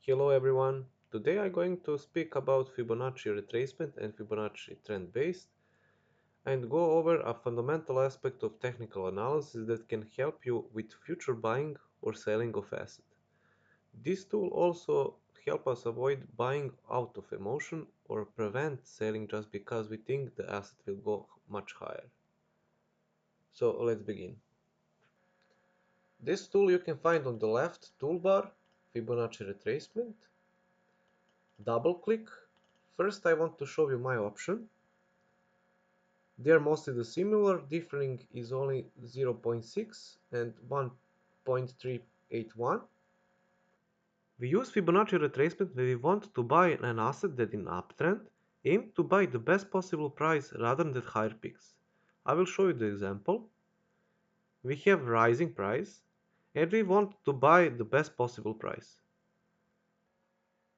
Hello everyone, today I'm going to speak about Fibonacci retracement and Fibonacci trend based and go over a fundamental aspect of technical analysis that can help you with future buying or selling of asset. This tool also help us avoid buying out of emotion or prevent selling just because we think the asset will go much higher. So let's begin. This tool you can find on the left toolbar, Fibonacci retracement. Double click. First I want to show you my option. They are mostly the similar, differing is only 0.6 and 1.381. We use Fibonacci retracement when we want to buy an asset that in uptrend aim to buy the best possible price rather than higher peaks. I will show you the example. We have rising price and we want to buy the best possible price.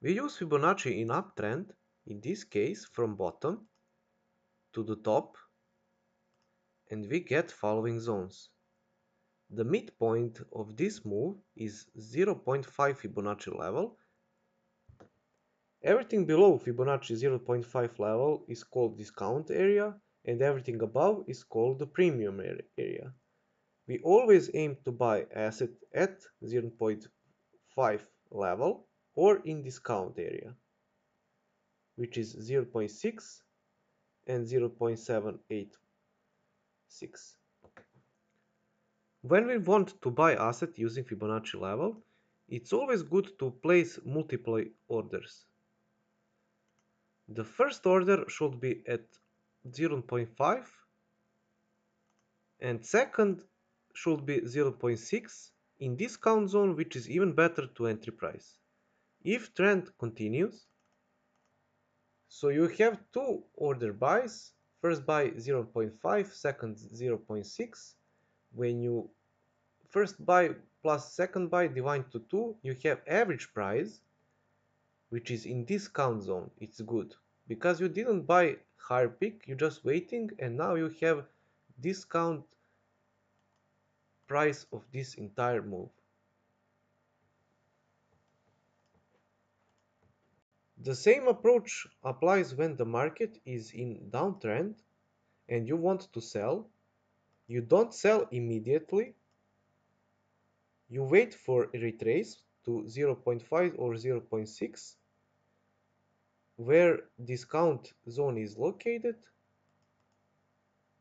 We use Fibonacci in uptrend, in this case from bottom to the top, and we get following zones. The midpoint of this move is 0.5 Fibonacci level. Everything below Fibonacci 0.5 level is called discount area and everything above is called the premium area. We always aim to buy asset at 0.5 level or in discount area, which is 0.6 and 0.786. When we want to buy asset using Fibonacci level, it's always good to place multiple orders. The first order should be at 0.5 and second should be 0.6 in discount zone, which is even better to entry price. If trend continues, so you have two order buys, first buy 0.5, second 0.6. When you first buy plus second buy divided to 2, you have average price, which is in discount zone. It's good because you didn't buy higher peak, you're just waiting, and now you have discount price of this entire move. The same approach applies when the market is in downtrend and you want to sell. You don't sell immediately. You wait for a retrace to 0.5 or 0.6 where discount zone is located.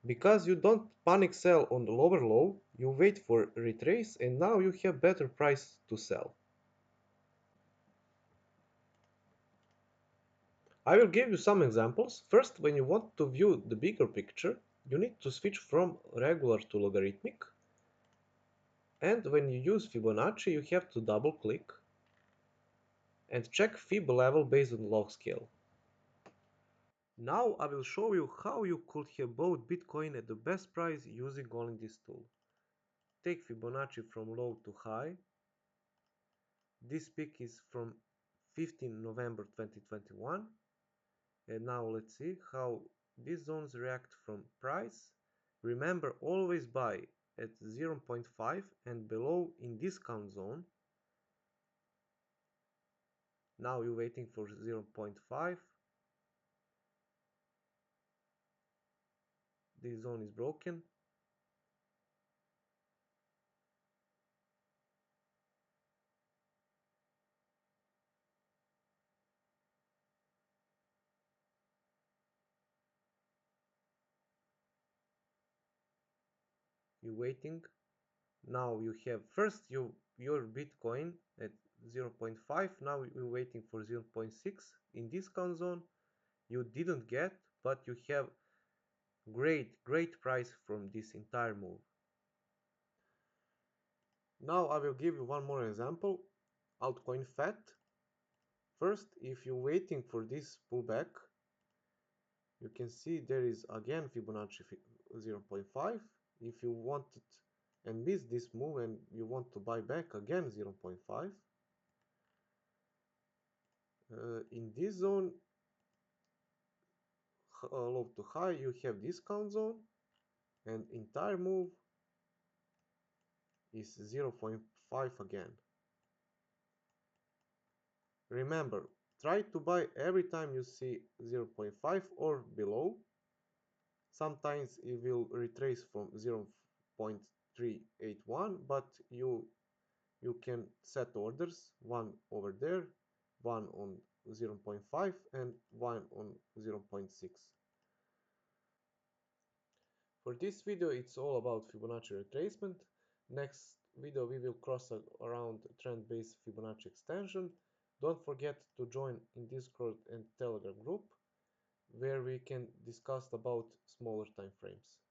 Because you don't panic sell on the lower low, you wait for retrace and now you have better price to sell. I will give you some examples. First, when you want to view the bigger picture, you need to switch from regular to logarithmic. And when you use Fibonacci, you have to double click and check Fib level based on log scale. Now I will show you how you could have bought Bitcoin at the best price using only this tool. Take Fibonacci from low to high. This peak is from 15 November 2021. And now let's see how these zones react from price. Remember, always buy at 0.5 and below in discount zone. Now you're waiting for 0.5. This zone is broken. You're waiting. Now you have first your Bitcoin at 0.5. Now you're waiting for 0.6 in discount zone. You didn't get, but you have great price from this entire move. Now I will give you one more example. Altcoin FAT. First, if you're waiting for this pullback, you can see there is again Fibonacci 0.5. If you want it and miss this move and you want to buy back again 0.5, in this zone low to high you have discount zone and entire move is 0.5 again. Remember, try to buy every time you see 0.5 or below. Sometimes it will retrace from 0.381, but you can set orders, one over there, one on 0.5 and one on 0.6. For this video it's all about Fibonacci retracement. Next video we will cross around trend-based Fibonacci extension. Don't forget to join in Discord and Telegram group where we can discuss about smaller time frames.